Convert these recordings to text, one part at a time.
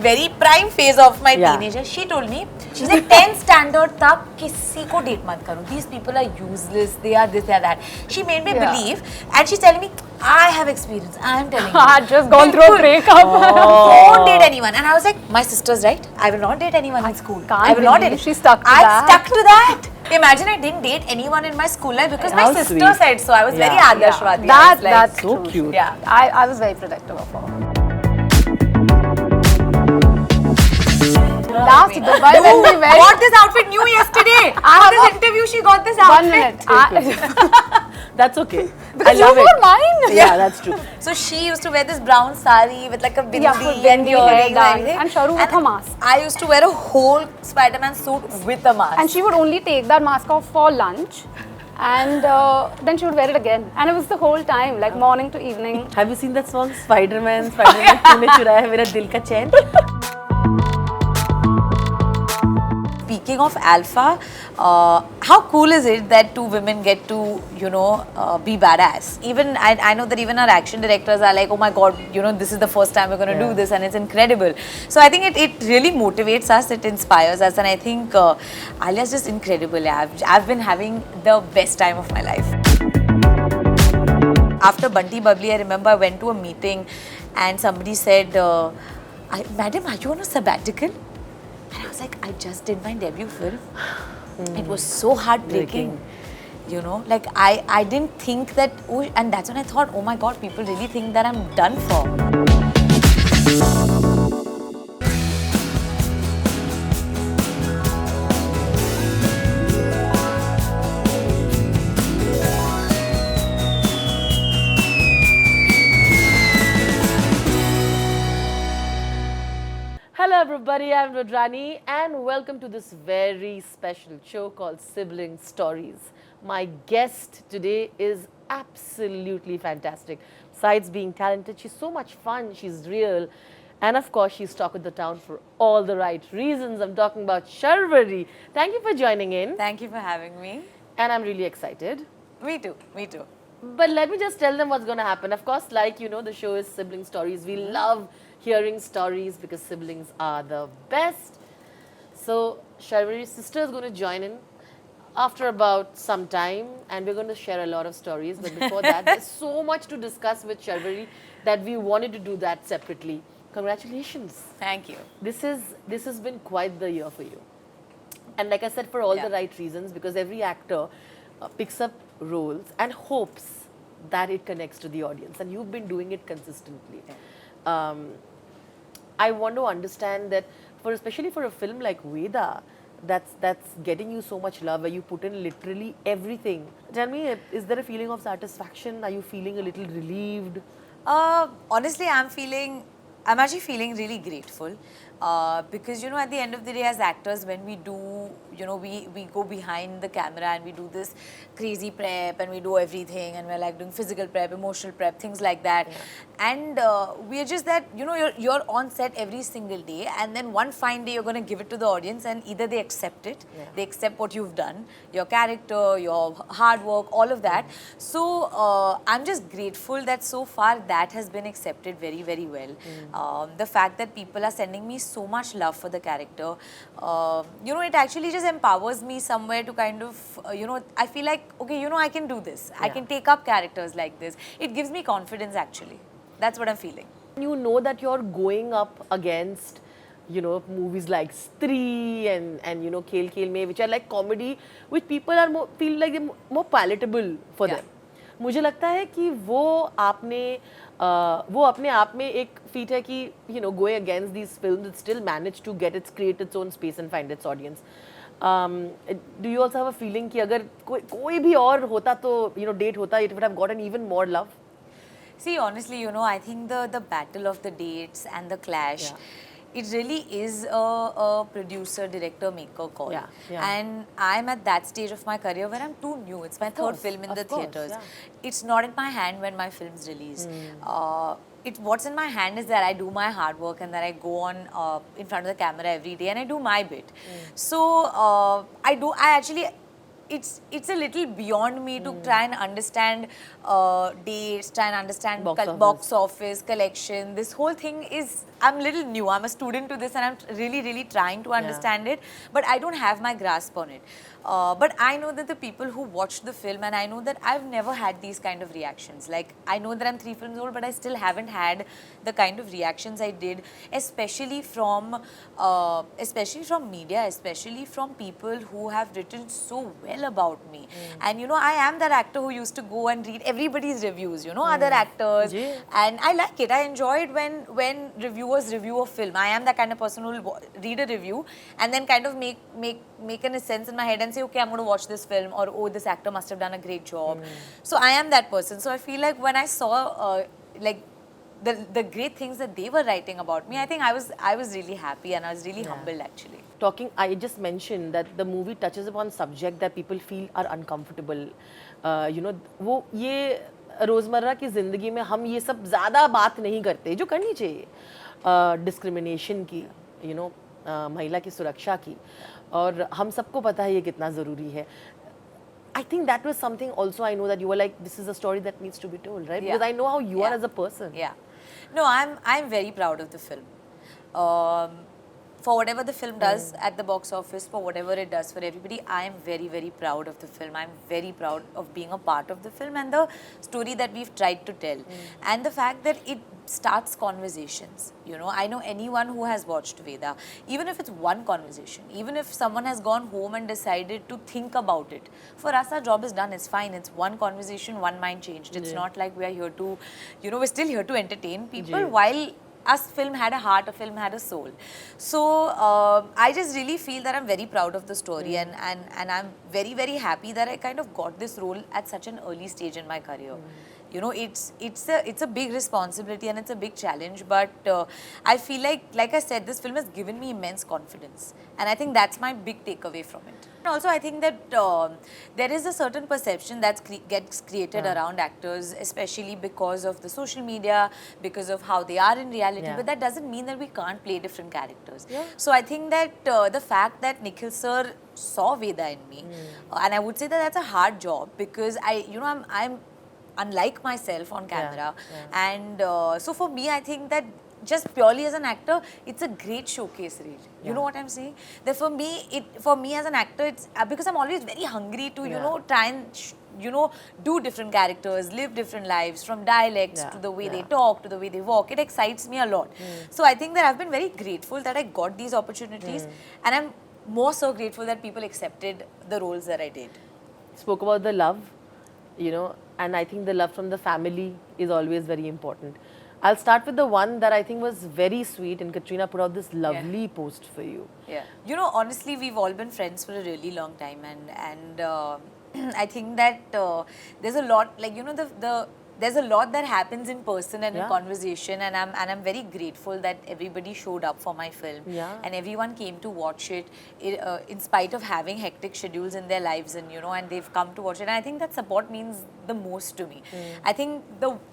very prime phase of my teenager. She told me, she's like 10th standard tak kisi ko date mat karo. These people are useless. They are this, they are that. She made me believe, and she's telling me, I have experience. I am telling you. I had just gone through a breakup. Don't date anyone. And I was like, my sister's right. I will not date anyone in school. I will not date. She stuck to that. I stuck to that. Imagine I didn't date anyone in my school life because my sister said so. I was very Adarshwadi. That's so cute. Yeah. I was very protective of her. Last Dubai when we went. Got this outfit new yesterday. After this interview, she got this outfit. 1 minute. That's okay. Because you wore mine. Yeah, that's true. So she used to wear this brown sari with like a bindi and earrings and Sharu with a mask. I used to wear a whole Spider-Man suit with a mask. And she would only take that mask off for lunch. And then she would wear it again. And it was the whole time, like morning to evening. Have you seen that song, Spider-Man, तूने चुराया मेरा दिल का चैन? Speaking of alpha, how cool is it that two women get to, be badass? Even I know that even our action directors are like, oh my god, this is the first time we're going to do this, and it's incredible. So I think it really motivates us, it inspires us, and I think Alia's just incredible. I've been having the best time of my life. After Bunty Babli, I remember I went to a meeting and somebody said, Madam, are you on a sabbatical? And I was like, I just did my debut film. It was so heartbreaking. Like I didn't think that, and that's when I thought, oh my god, people really think that I'm done for. Hello everybody, I'm Vadrani and welcome to this very special show called Sibling Stories. My guest today is absolutely fantastic. Besides being talented, she's so much fun, she's real, and of course she's talk of the town for all the right reasons. I'm talking about Sharvari. Thank you for joining in. Thank you for having me. And I'm really excited. Me too, me too. But let me just tell them what's going to happen. Of course, like the show is Sibling Stories. We love hearing stories because siblings are the best. So Sharvari's sister is going to join in after about some time and we're going to share a lot of stories. But before that, there's so much to discuss with Sharvari that we wanted to do that separately. Congratulations. Thank you. This has been quite the year for you. And like I said, for all the right reasons, because every actor picks up roles and hopes that it connects to the audience. And you've been doing it consistently. I want to understand that, especially for a film like Vedaa, that's getting you so much love, where you put in literally everything. Tell me, is there a feeling of satisfaction? Are you feeling a little relieved? Honestly, I'm actually feeling really grateful. Because at the end of the day, as actors, when we do, we go behind the camera and we do this crazy prep and we do everything and we're like doing physical prep, emotional prep, things like that. And we're just that, you're on set every single day, and then one fine day you're going to give it to the audience and either they accept it, they accept what you've done, your character, your hard work, all of that. So I'm just grateful that so far that has been accepted very, very well. The fact that people are sending me so much love for the character, it actually just empowers me somewhere to kind of, I feel like, okay, I can do this. I can take up characters like this. It gives me confidence actually. That's what I'm feeling. You know that you're going up against, movies like Stree and Khel Khel Mein, which are like comedy, which people are feel like they're more palatable for them. मुझे लगता है कि वो अपने आप में एक feat है कि going against these films, it still managed to create its own space and find its audience. Do you also have a feeling कि अगर कोई भी और होता तो date होता, it would have gotten even more love? See, honestly, I think the battle of the dates and the clash, it really is a producer, director, maker call. And I'm at that stage of my career where I'm too new. It's my third film in the theatres. It's not in my hand when my films release. What's in my hand is that I do my hard work and that I go on in front of the camera every day and I do my bit. So I actually it's a little beyond me to try and understand dates, try and understand box office collection. This whole thing is, I'm a little new. I'm a student to this, and I'm really trying to understand it. But I don't have my grasp on it. But I know that the people who watched the film, and I know that I've never had these kind of reactions. Like, I know that I'm 3 films old, but I still haven't had the kind of reactions I did, especially from media, especially from people who have written so well about me. And you know, I am that actor who used to go and read everybody's reviews, you know, other actors. And I like it. I enjoy it when reviewers review a film. I am that kind of person who will read a review and then kind of make an sense in my head and say, okay, I'm going to watch this film, or oh, this actor must have done a great job. So I am that person. So I feel like when I saw like the great things that they were writing about me, I think I was really happy, and I was really humbled actually. I just mentioned that the movie touches upon subject that people feel are uncomfortable. You know, वो ये रोज़मर्रा की ज़िंदगी में हम ये सब ज़्यादा बात नहीं करते जो करनी चाहिए. Discrimination की, you know, महिला की सुरक्षा की, और हम सबको पता है ये कितना ज़रूरी है. I think that was something also. I know that you were like, this is a story that needs to be told, right? Because I know how you are as a person. Yeah. No, I'm very proud of the film. For whatever the film does at the box office, for whatever it does for everybody, I am very proud of the film. I'm very proud of being a part of the film and the story that we've tried to tell. And the fact that it starts conversations. You know, I know anyone who has watched Vedaa, even if it's one conversation, even if someone has gone home and decided to think about it, for us our job is done, it's fine. It's one conversation, one mind changed. It's not like we are here to, you know, we're still here to entertain people while us film had a heart, a film had a soul. So I just really feel that I'm very proud of the story, and I'm very happy that I kind of got this role at such an early stage in my career. You know, it's a big responsibility and it's a big challenge, but I feel like I said, this film has given me immense confidence, and I think that's my big takeaway from it. And also, I think that there is a certain perception that gets created around actors, especially because of the social media, because of how they are in reality, but that doesn't mean that we can't play different characters. So I think that the fact that Nikhil sir saw Vedaa in me, and I would say that that's a hard job, because I'm unlike myself on camera, and so for me, I think that just purely as an actor, it's a great showcase reel. You know what I'm saying? That for me as an actor, it's because I'm always very hungry to you know, try and do different characters, live different lives, from dialects to the way they talk to the way they walk. It excites me a lot. So I think that I've been very grateful that I got these opportunities, and I'm more so grateful that people accepted the roles that I did. Spoke about the love, you know, and I think the love from the family is always very important. I'll start with the one that I think was very sweet, and Katrina put out this lovely post for you. Yeah. You know, honestly, we've all been friends for a really long time, and I think that there's a lot, like, you know, there's a lot that happens in person and in conversation, and I'm very grateful that everybody showed up for my film, and everyone came to watch it in spite of having hectic schedules in their lives, and you know, and they've come to watch it, and I think that support means the most to me. I think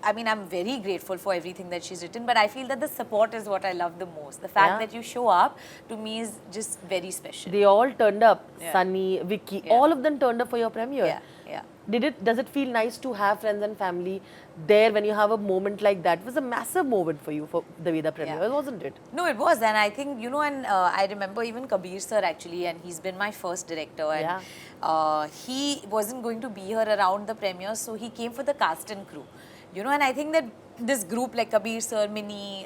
I'm very grateful for everything that she's written, but I feel that the support is what I love the most. The fact that you show up to me is just very special. They all turned up. Sunny, Vicky, all of them turned up for your premiere. Yeah. Does it feel nice to have friends and family there when you have a moment like that? It was a massive moment for you for the Vedaa premiere, wasn't it? No, it was, and I think, you know, and I remember even Kabir sir actually, and he's been my first director, and he wasn't going to be here around the premiere, so he came for the cast and crew. You know, and I think that this group like Kabir sir, Minnie,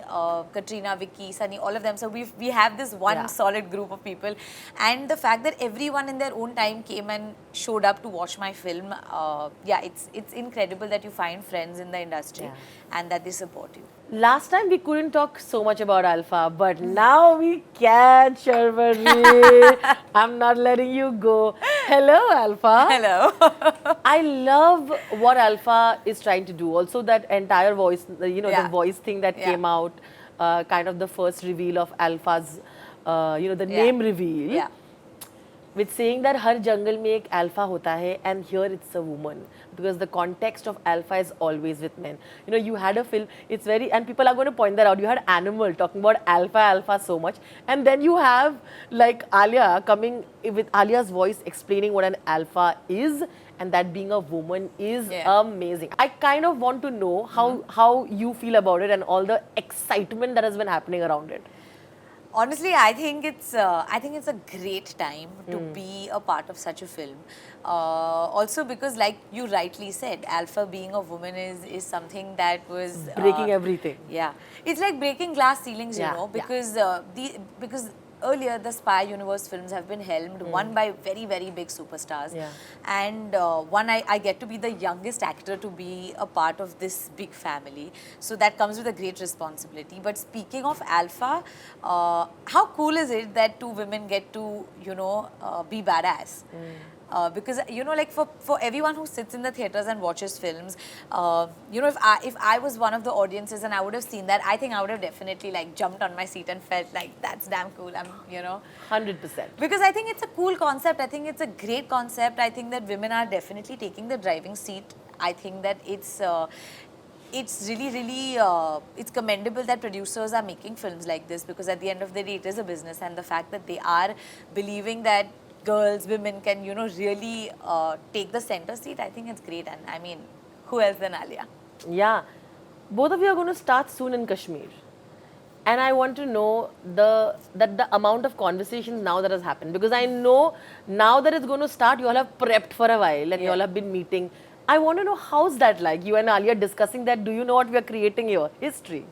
Katrina, Vicky, Sunny, all of them, so we have this one solid group of people, and the fact that everyone in their own time came and showed up to watch my film, it's incredible that you find friends in the industry and that they support you. Last time we couldn't talk so much about Alpha, but now we can, Sharvari. I'm not letting you go. Hello, Alpha. Hello. I love what Alpha is trying to do. Also, that entire voice, you know, the voice thing that came out, kind of the first reveal of Alpha's, you know, the name reveal. with saying that हर जंगल में एक alpha होता है and here it's a woman because the context of alpha is always with men. You know, you had a film, it's very, and people are going to point that out, you had Animal talking about alpha so much, and then you have like Alia coming with Alia's voice explaining what an alpha is, and that being a woman is amazing. I kind of want to know how you feel about it and all the excitement that has been happening around it. Honestly, I think it's a great time to be a part of such a film. Also because, like you rightly said, alpha being a woman is something that was breaking everything. Yeah, it's like breaking glass ceilings, you know, because because earlier the spy universe films have been helmed, one by very, very big superstars, and I get to be the youngest actor to be a part of this big family, so that comes with a great responsibility. But speaking of alpha, how cool is it that two women get to, you know, be badass? Because, you know, like for everyone who sits in the theatres and watches films, you know, if I was one of the audiences and I would have seen that, I think I would have definitely like jumped on my seat and felt like that's damn cool. I'm, you know, 100%. Because I think it's a cool concept. I think it's a great concept. I think that women are definitely taking the driving seat. I think that it's really, really, it's commendable that producers are making films like this, because at the end of the day, it is a business, and the fact that they are believing that girls, women can, you know, really take the center seat, I think it's great. And I mean, who else than Alia? Yeah. Both of you are going to start soon in Kashmir. And I want to know the amount of conversations now that has happened. Because I know now that it's going to start, you all have prepped for a while and you all have been meeting. I want to know, how's that like? You and Alia discussing that. Do you know what we are creating here? History.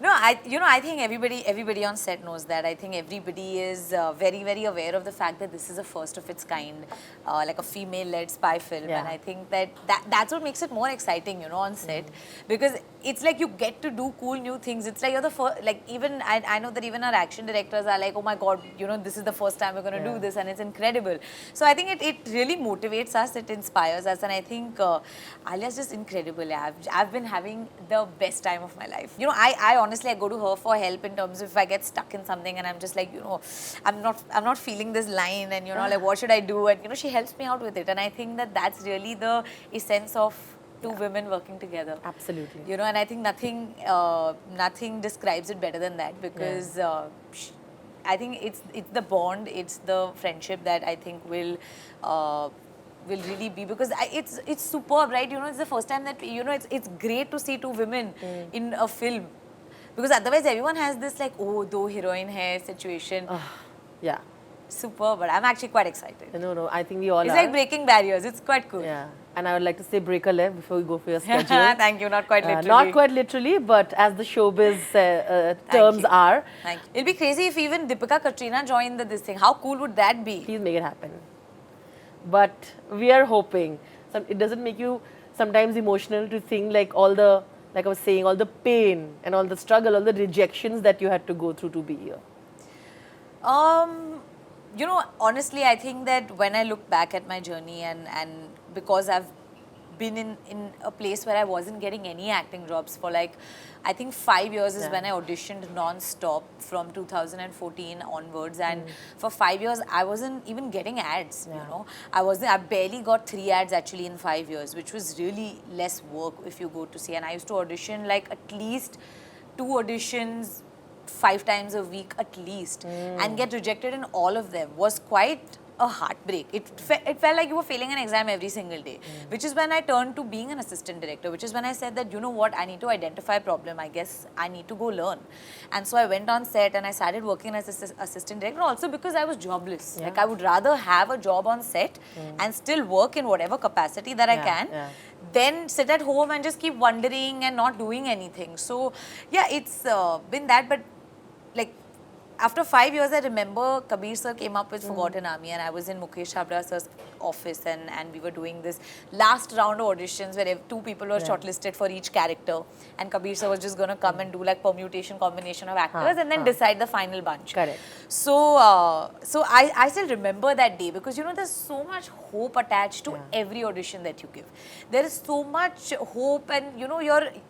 No, I think everybody on set knows that. I think everybody is very, very aware of the fact that this is a first of its kind, like a female-led spy film. And I think that's what makes it more exciting, you know, on set. Because it's like you get to do cool new things. It's like you're the first, like even, I know that even our action directors are like, oh my God, you know, this is the first time we're going to do this, and it's incredible. So I think it really motivates us, it inspires us, and I think Alia's just incredible. I've been having the best time of my life. You know, honestly, I go to her for help in terms of if I get stuck in something and I'm just like, you know, I'm not feeling this line, and you know, like what should I do? And you know, she helps me out with it, and I think that that's really the essence of two women working together. Absolutely. You know, and I think nothing describes it better than that, because I think it's the bond, it's the friendship that I think will really be, because it's superb, right? You know, it's the first time that, you know, it's great to see two women in a film. Because otherwise everyone has this like, oh, do heroine hai situation. Yeah. Super, but I'm actually quite excited. No, I think we all are. It's like breaking barriers. It's quite cool. Yeah. And I would like to say break a leg before we go for your schedule. Thank you. Not quite literally. Not quite literally, but as the showbiz terms are. Thank you. It'll be crazy if even Deepika Katrina joined this thing. How cool would that be? Please make it happen. But we are hoping. It doesn't make you sometimes emotional to think like all the, like I was saying, all the pain and all the struggle, all the rejections that you had to go through to be here? You know, honestly, I think that when I look back at my journey, and because I've been in a place where I wasn't getting any acting jobs for like, I think 5 years is when I auditioned non-stop from 2014 onwards, and for 5 years I wasn't even getting ads, you know. I barely got 3 ads actually in 5 years, which was really less work if you go to see. And I used to audition like at least 2 auditions 5 times a week at least, and get rejected in all of them was quite a heartbreak. It felt like you were failing an exam every single day, which is when I turned to being an assistant director, which is when I said that, you know what, I need to identify a problem. I guess I need to go learn. And so I went on set and I started working as assistant director, also because I was jobless. Like I would rather have a job on set and still work in whatever capacity that I can, then sit at home and just keep wondering and not doing anything. So yeah, it's been that. But like after 5 years, I remember Kabir sir came up with Forgotten Army, and I was in Mukesh Chabra sir's office, and we were doing this last round of auditions where 2 people were shortlisted for each character, and Kabir sir was just going to come and do like permutation, combination of actors and then decide the final bunch. Correct. So, so I still remember that day, because you know, there's so much hope attached to every audition that you give. There is so much hope, and you know,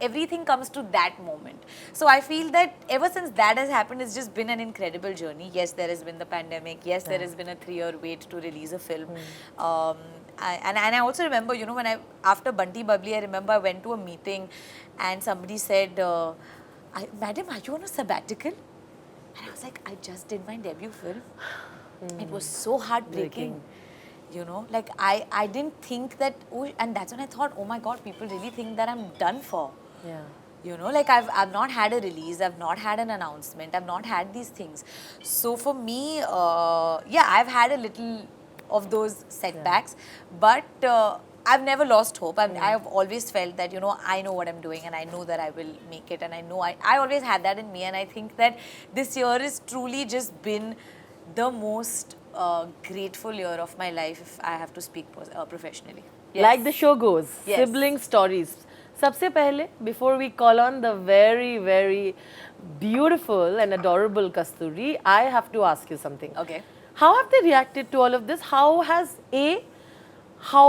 everything comes to that moment. So I feel that ever since that has happened, it's just been an incredible incredible journey. Yes, there has been the pandemic. Yes, there has been a 3-year wait to release a film. And I also remember, you know, when after Bunty Babli, I remember I went to a meeting and somebody said, Madam, are you on a sabbatical? And I was like, I just did my debut film. It was so heartbreaking. You know, like I didn't think that, and that's when I thought, oh my God, people really think that I'm done for. Yeah. You know, like I've not had a release, I've not had an announcement, I've not had these things. So for me, yeah, I've had a little of those setbacks, but I've never lost hope. I've always felt that, you know, I know what I'm doing and I know that I will make it, and I know I always had that in me, and I think that this year has truly just been the most grateful year of my life, if I have to speak professionally. Yes. Like the show goes, Yes. sibling stories. Sabse pehle, before we call on the very, very beautiful and adorable Kasturi, I have to ask you something. Okay. How have they reacted to all of this? How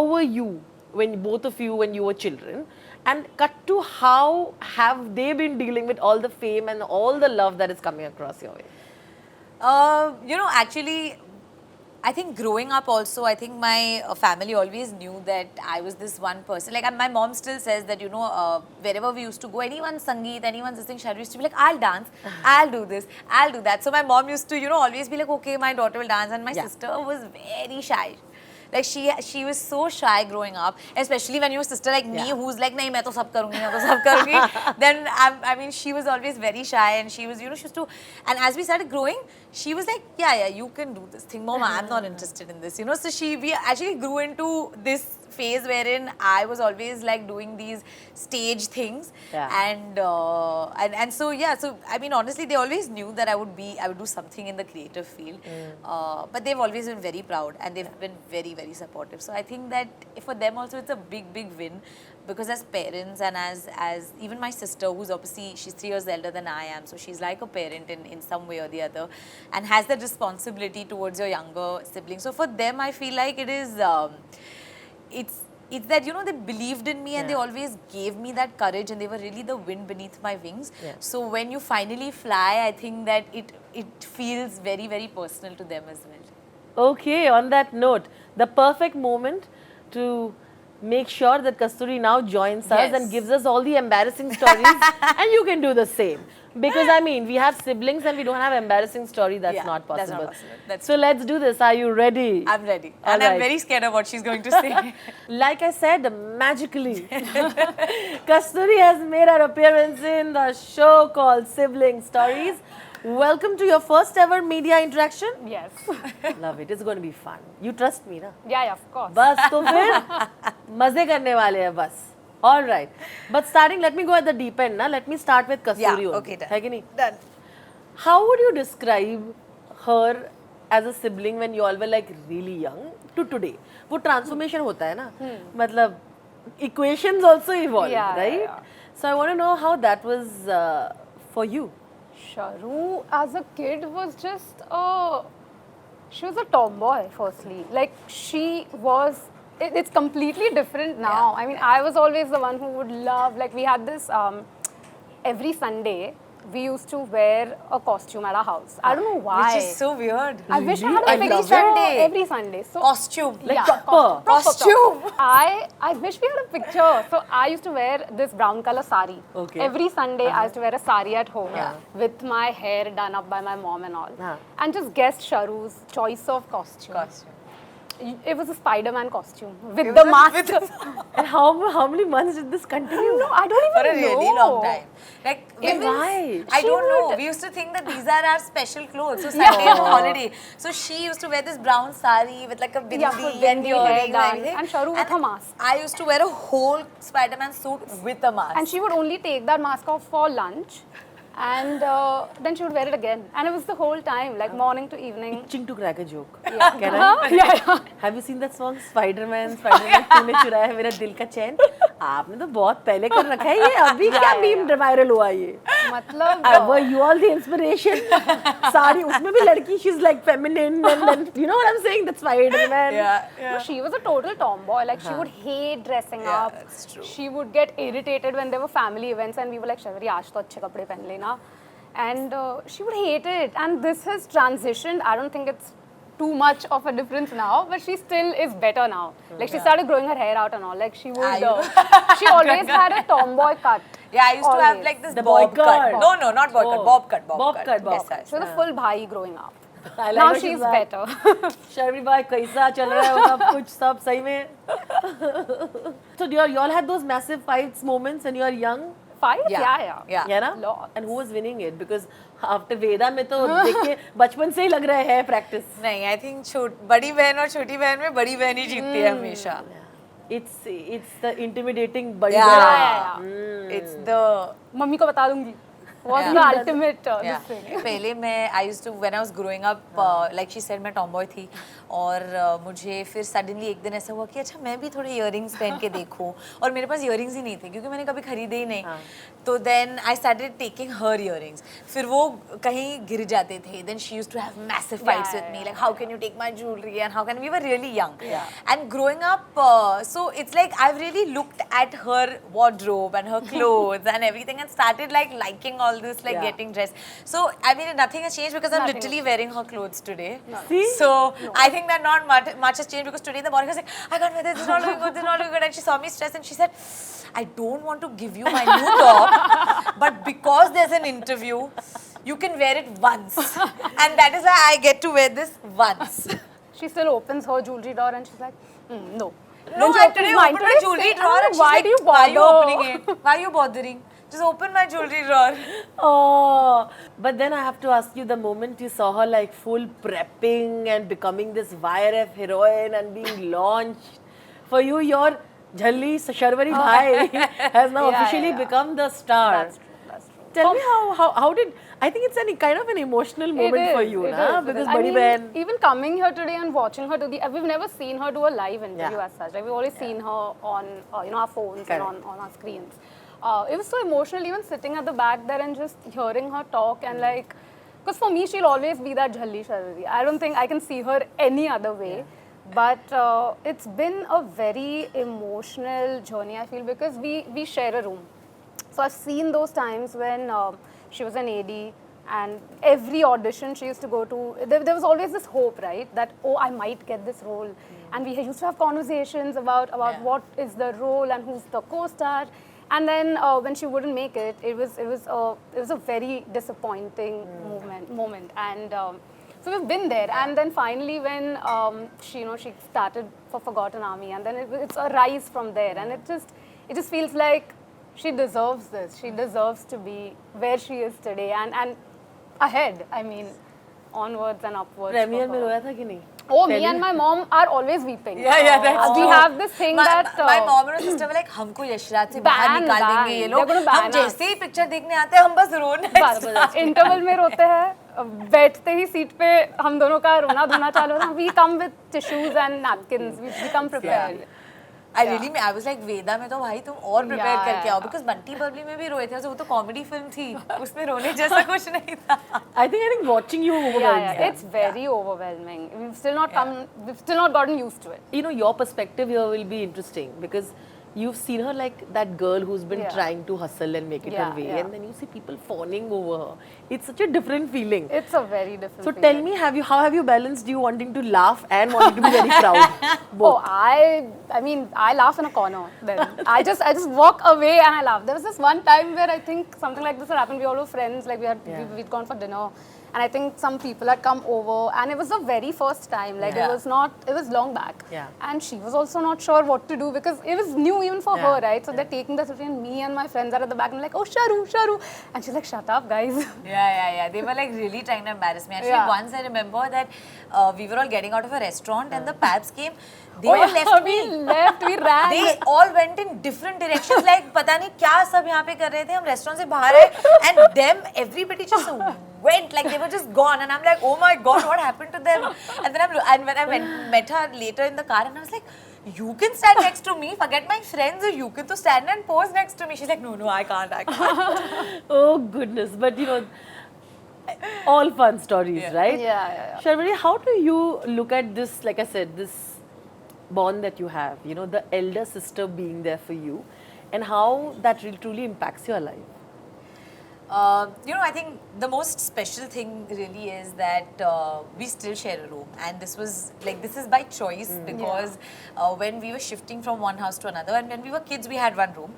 were you, when both of you, when you were children? And cut to, how have they been dealing with all the fame and all the love that is coming across your way? You know, actually, I think growing up also, I think my family always knew that I was this one person. Like, my mom still says that, you know, wherever we used to go, anyone's Sangeet, anyone's this thing, Sharvari used to be like, I'll dance, I'll do this, I'll do that. So my mom used to, you know, always be like, okay, my daughter will dance. And my sister was very shy. Like, she was so shy growing up, especially when you have a sister like me, who's like, nahi, main to sab karungi, Then, I mean, she was always very shy, and she was, you know, she used to, and as we started growing, she was like, yeah, you can do this thing. Mama, I'm not interested in this, you know. So we actually grew into this phase wherein I was always like doing these stage things, and so yeah, so I mean, honestly, they always knew that I would do something in the creative field, but they've always been very proud, and they've been very, very supportive. So I think that for them also, it's a big, big win, because as parents, and as even my sister, who's obviously, she's 3 years elder than I am, so she's like a parent in some way or the other, and has that responsibility towards your younger siblings. So for them, I feel like it is it's that, you know, they believed in me, and they always gave me that courage, and they were really the wind beneath my wings. So when you finally fly, I think that it feels very, very personal to them as well. Okay, on that note, the perfect moment to make sure that Kasturi now joins us and gives us all the embarrassing stories, and you can do the same. Because I mean, we have siblings and we don't have embarrassing story. That's not possible. That's not possible. So let's do this. Are you ready? I'm ready. And I'm very scared of what she's going to say. Like I said, magically, Kasturi has made her appearance in the show called Sibling Stories. Welcome to your first ever media interaction. Yes. Love it. It's going to be fun. You trust me, na? Yeah, of course. बस तो फिर मजे करने वाले हैं बस. All right. But starting, let me go at the deep end, na. Let me start with Kasturi. Yeah, okay, done. है कि नहीं? Done. How would you describe her as a sibling when you all were like really young to today? वो transformation होता है ना. मतलब equations also evolve, right? Yeah. So I want to know how that was for you. Sharu, as a kid, was just she was a tomboy, firstly. Like, she was, it's completely different now. I mean, I was always the one who would love, like, we had this, every Sunday, we used to wear a costume at our house. I don't know why. Which is so weird. I wish I had a picture every Sunday. So, Costume. Like proper. Costume. I wish we had a picture. So I used to wear this brown color sari. Okay. Every Sunday I used to wear a sari at home with my hair done up by my mom and all. And just guessed Sharu's choice of costume. It was a Spider-Man costume with the mask. And how many months did this continue? No, I don't even know. For a really long time. Like, Why? I don't know. We used to think that these are our special clothes. So Sunday is a holiday. So she used to wear this brown sari with like a bindi and earrings and everything. And Sharu with a mask. I used to wear a whole Spider-Man suit with a mask. And she would only take that mask off for lunch. And then she would wear it again. And it was the whole time, like morning to evening. Itching to crack a joke. Yeah. Can I? Yeah. Have you seen that song Spider-Man तूने चुराया मेरा दिल का चैन? आपने तो बहुत पहले कर रखा है ये. अभी क्या meme viral हुआ ये? मतलब were you all the inspiration? सारी उसमें भी लड़की, she's like feminine, and then you know what I'm saying? That's Spider-Man. No, she was a total tomboy. Like, she would hate dressing up. That's true. She would get irritated when there were family events and we were like, Sharvari, आज तो अच्छे कपड़े पहन लेना. and she would hate it. And this has transitioned. I don't think it's too much of a difference now, but she still is better now. Like she started growing her hair out and all. Like she would, she always had a tomboy cut. Yeah, I used to have like this The bob boy cut. cut. No, not boy cut. Bob cut. Bob cut. Yes, yes. She was a full bhai growing up. I like Now how she's like, better. Sharvari Wagh, kaisa chal raha hai wo सब कुछ सब सही में. So you all had those massive fights moments when you were young. Fight? Yeah. Yeah, ना? Lots. And who was winning it? Because after Vedaa में तो देख के बचपन से ही लग रहा है practice. नहीं, I think बड़ी बहन और छोटी बहन में बड़ी बहन ही जीतती है हमेशा. It's the intimidating बड़ी Yeah. बहन. It's the मम्मी को बता दूंगी. Was Yeah. the ultimate Yeah. this thing. पहले मैं I used to when I was growing up like she said मैं tomboy थी और मुझे फिर suddenly एक दिन ऐसा हुआ कि अच्छा मैं भी थोड़े earrings पहन के देखूं और मेरे पास earrings ही नहीं थे क्योंकि मैंने कभी खरीदे ही नहीं तो then I started taking her earrings फिर वो कहीं गिर जाते थे then she used to have massive fights with me like how can you take my jewelry and how can we were really young and growing up so it's like I've really looked at her wardrobe and her clothes and everything and started like liking all this like getting dressed so I mean nothing has changed because I'm literally wearing her clothes today so I think that not much has changed because today in the morning I was like I can't wear this, this is not looking good, this is not looking good and she saw me stressed and she said I don't want to give you my new top but because there's an interview you can wear it once and that is why I get to wear this once. She still opens her jewelry drawer and she's like, no. No, I today opened my jewelry drawer and she's why like, do you why are you bother? opening it? Why are you bothering? Just open my jewelry drawer. Oh, but then I have to ask you the moment you saw her like full prepping and becoming this YRF heroine and being launched. For you, your Jhalli Sharvari Bhai has now officially become the star. That's true. That's true. Tell me how did I think it's an kind of an emotional moment for you, na? Because Badi Behan. Even coming here today and watching her do we've never seen her do a live interview as such. Like we've always seen her on our phones and on our screens. It was so emotional, even sitting at the back there and just hearing her talk and like, because for me she'll always be that Jhalli Sharvari. I don't think I can see her any other way. But it's been a very emotional journey, I feel, because we share a room. So I've seen those times when she was an AD and every audition she used to go to, there was always this hope, right? That, oh, I might get this role. And we used to have conversations about what is the role and who's the co-star. And then when she wouldn't make it, it was a very disappointing moment. And so we've been there. And then finally when she started for Forgotten Army, and then it's a rise from there. And it just feels like she deserves this. She deserves to be where she is today and ahead. I mean, onwards and upwards. Premiere में रोया था कि नहीं? Oh, me and my mom are always weeping. Yeah, that's We have this thing that my mom and sister were like, हमको यशराज से बाहर निकाल देंगे ये लोग. हम जैसे ही पिक्चर देखने आते हैं हम बस रोने. इंटरवल में रोते हैं, बैठते ही सीट पे हम दोनों का रोना धोना चालू होता है. We come with tissues and napkins. We come prepared. I was like, Vedaa में तो भाई तुम और prepare करके आओ because Bunty Babli में भी रोए थे. वो तो comedy film थी. उसमें रोने जैसा कुछ नहीं था. I think watching you overwhelmed. It's very overwhelming. We've still not gotten used to it. You know, your perspective here will be interesting because you've seen her like that girl who's been trying to hustle and make it her way, and then you see people fawning over her. It's such a different feeling. It's a very different So feeling. tell me, how have you balanced you wanting to laugh and wanting to be very proud? Both. Oh, I mean, I laugh in a corner. Then I just walk away and I laugh. There was this one time where I think something like this had happened. We all were friends. Like we'd gone for dinner. And I think some people had come over, and it was the very first time. Like it was long back. Yeah. And she was also not sure what to do because it was new even for her, right? So they're taking the selfie, and me and my friends are at the back and like, oh, Sharu. And she's like, shut up, guys. Yeah. They were like really trying to embarrass me. Actually, once I remember that we were all getting out of a restaurant and the paps came. They all left me. We ran. They all went in different directions. Like, पता नहीं क्या सब यहाँ पे कर रहे थे. हम restaurant से बाहर आए, and them, everybody just went like they were just gone. And I'm like, oh my God, what happened to them? And then when I met her later in the car, and I was like, you can stand next to me. Forget my friends. You can to stand and pose next to me. She's like, no, I can't. Oh goodness, but you know. All fun stories, right? Yeah. Sharvari, how do you look at this, like I said, this bond that you have, you know, the elder sister being there for you, and how that really truly impacts your life? I think the most special thing really is that we still share a room, and this is by choice because when we were shifting from one house to another, and when we were kids, we had one room,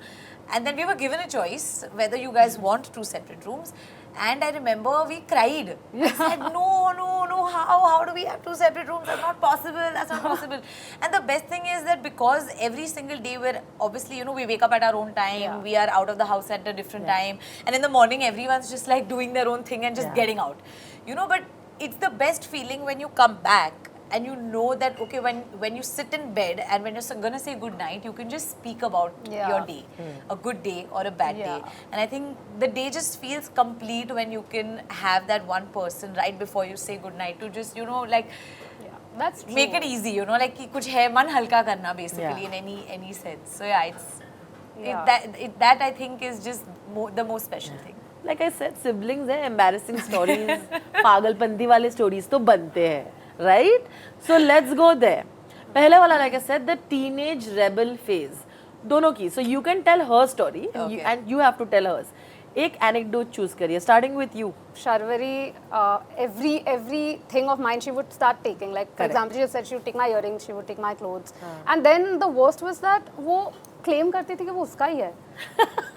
and then we were given a choice whether you guys want two separate rooms. And I remember we cried. I said, no, how do we have two separate rooms? That's not possible. And the best thing is that because every single day we're obviously, we wake up at our own time, we are out of the house at a different time, and in the morning everyone's just like doing their own thing and just getting out. But it's the best feeling when you come back and you know that, okay, when you sit in bed and when you're going to say good night, you can just speak about your day, a good day or a bad day. And I think the day just feels complete when you can have that one person right before you say good night to just, that's true. make it easy, like kuch hai, man halka karna basically in any sense. So that I think is just the most special thing. Like I said, siblings हैं, embarrassing stories, पागलपंती वाले stories तो बनते हैं, right? So let's go there. पहले वाला, like I said, the teenage rebel phase. दोनों की. So you can tell her story and you have to tell hers. एक anecdote choose करिए, starting with you. Sharvari, every thing of mine she would start taking. Like for example, she said she would take my earrings, she would take my clothes, and then the worst was that वो claim करती थी कि वो उसका ही है.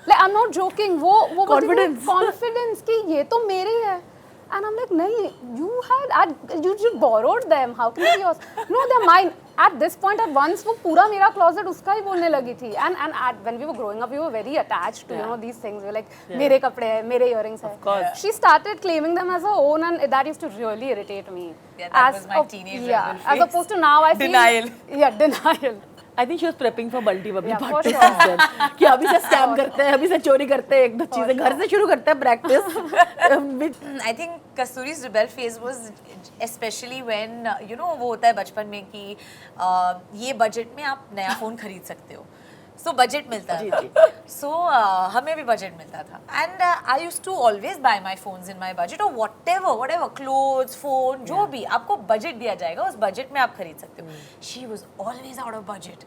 Like I'm not joking. वो confidence कि ये तो मेरे ही है. And I'm like, नहीं, you borrowed them. How can they be yours? No, they're mine. At this point, at once, वो पूरा मेरा closet उसका ही बोलने लगी थी. And when we were growing up, we were very attached to these things. We were like, मेरे कपड़े हैं, मेरे earrings हैं. Of course. She started claiming them as her own, and that used to really irritate me. Yeah, that was my teenage rebel phase. As opposed to now, I feel denial. Yeah, denial. I think she was prepping for Bunty Aur Babli part 2 sure. season. कि अभी से scam करते हैं, अभी से चोरी करते हैं, एक दो चीजें घर से शुरू करते हैं practice. I think Kasturi's rebel phase was especially when वो होता है बचपन में कि ये बजट में आप नया फोन खरीद सकते हो. So बजट मिलता था. So हमें भी बजट मिलता था. And I used to always buy my phones in my budget or whatever, clothes, phone, जो भी आपको बजट दिया जाएगा उस बजट में आप खरीद सकते हो. She was always out of budget.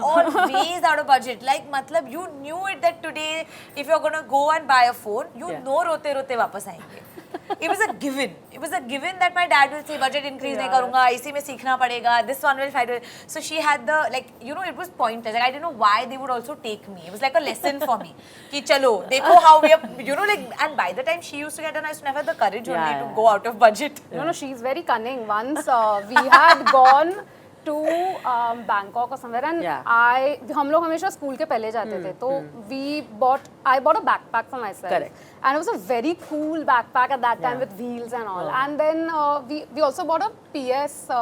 Always out of budget. Like मतलब you knew it that today if you're gonna go and buy a phone, you know रोते रोते वापस आएंगे. It was a given. It was a given that my dad will say budget increase नहीं करूँगा, इसी में सीखना पड़ेगा. This one will fight. So she had the it was pointless. Like I didn't know why they would also take me. It was like a lesson for me. कि चलो देखो how we are and by the time she used to get done, I used to never have the courage only to go out of budget. No, she's very cunning. Once we had gone to Bangkok or somewhere, and हम लोग हमेशा school के पहले जाते थे, तो I bought a backpack for myself. Correct. And it was a very cool backpack at that time with wheels and all. And then we also bought a PSP.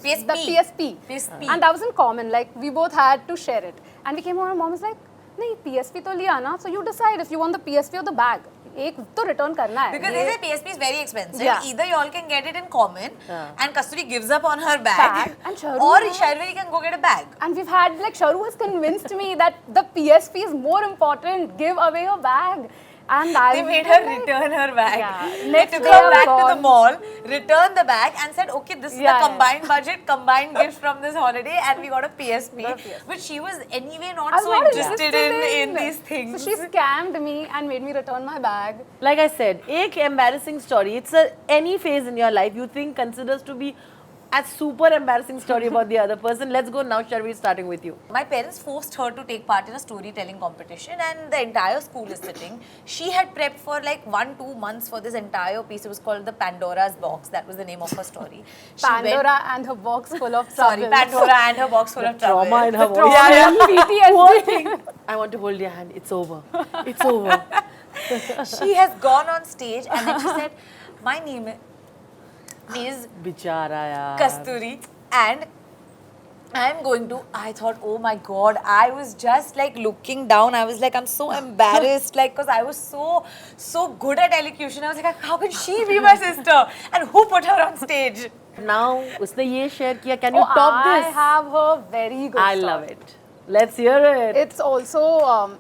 And that was in common. Like we both had to share it. And we came home and mom was like, नहीं PSP तो लिया ना, so you decide if you want the PSP or the bag. एक तो return करना है. Because they say PSP is very expensive. Yeah. Either you all can get it in common, and Kasturi gives up on her bag, and or Sharvari can go get a bag. And we've had Sharu has convinced me that the PSP is more important. Give away your bag. And they made her return her bag. Yeah. They took her back to the mall, returned the bag, and said, "Okay, this is the combined budget, combined gift from this holiday, and we got a PSP." But she was anyway not so interested in these things. So she scammed me and made me return my bag. Like I said, एक embarrassing story. It's any phase in your life you think considers to be a super embarrassing story about the other person. Let's go now, Sharvari, starting with you. My parents forced her to take part in a storytelling competition, and the entire school is sitting. She had prepped for like 1-2 months for this entire piece. It was called the Pandora's Box. That was the name of her story. Pandora and her box full of trouble. Sorry, Pandora and her box full of trouble. Trauma in her voice. PTSD. I want to hold your hand. It's over. It's over. She has gone on stage and then she said, "My name is Bichara yaar. Kasturi and I'm going to," I thought, oh my god, I was just like looking down. I was like, I'm so embarrassed, like, because I was so good at elocution. I was like, how can she be my sister? And who put her on stage? Now, उसने ये share किया. Can you top this? I have a very good I love it. Let's hear it. It's also,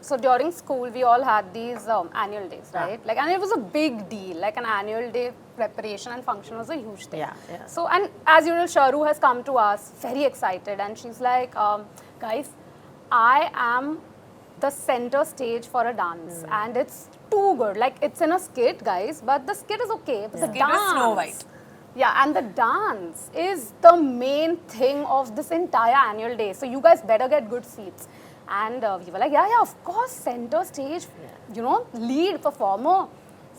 so during school, we all had these annual days, right? Like, and it was a big deal. Like an annual day preparation and function was a huge thing. Yeah. So, and as usual, Sharu has come to us, very excited. And she's like, guys, I am the center stage for a dance, and it's too good. Like, it's in a skit, guys, but the skit is okay. But the Skit was dance, Snow White. yeah, and the dance is the main thing of this entire annual day. So you guys better get good seats. And we were like, yeah, of course, center stage, lead performer.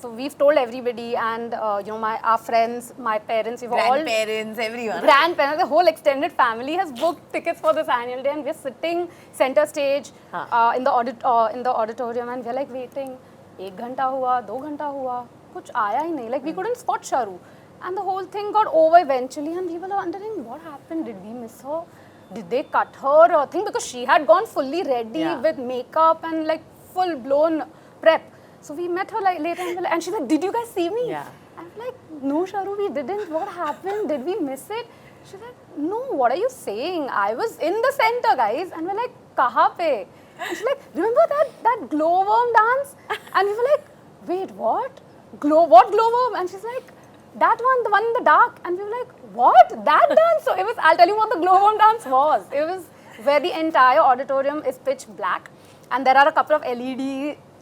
So we've told everybody, and our friends, my parents, we were Grandparents, everyone. Grandparents, the whole extended family has booked tickets for this annual day, and we're sitting center stage in the auditorium, and we're like waiting. 1 घंटा हुआ, 2 घंटा हुआ, कुछ आया ही नहीं. Like, we couldn't spot Sharu, and the whole thing got over eventually, and we were wondering what happened. Did we miss her? Did they cut her thing? Because she had gone fully ready with makeup and like full blown prep. So we met her like later, and she's like, "Did you guys see me?" Yeah. I'm like, "No, Sharu, we didn't. What happened? Did we miss it?" She's like, "No, what are you saying? I was in the center, guys." And we're like, "Kaha pe?" And she's like, "Remember that glowworm dance?" And we were like, "Wait, what? What glowworm?" And she's like, "That one, the one in the dark." And we were like, "What? That dance?" So it was, I'll tell you what the glowworm dance was. It was where the entire auditorium is pitch black, and there are a couple of LED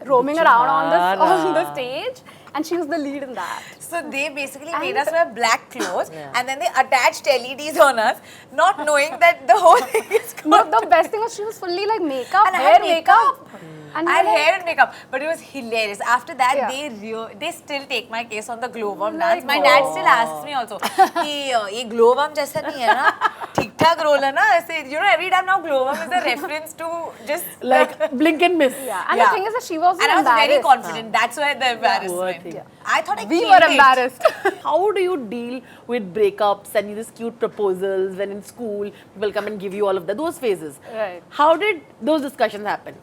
roaming around on the stage, and she was the lead in that. So they basically made us wear black clothes, and then they attached LEDs on us, not knowing that the whole thing is No, the best thing was she was fully like makeup, And I hair had makeup. And I had we were hair and makeup, but it was hilarious. After that, Yeah. they still take my case on the glowworm Like, dance. My dad still asks me also, कि ये glowworm जैसा नहीं है ना, ठीक-ठाक role है ना, ऐसे, every time now glowworm is a reference to just Like blink and miss. Yeah, and the thing is that she was And I was very embarrassed. confident. That's why the embarrassment. thing. I thought I We killed were it. embarrassed. How do you deal with breakups and these cute proposals when in school people come and give you all of that, those phases? Right. How did those discussions happen?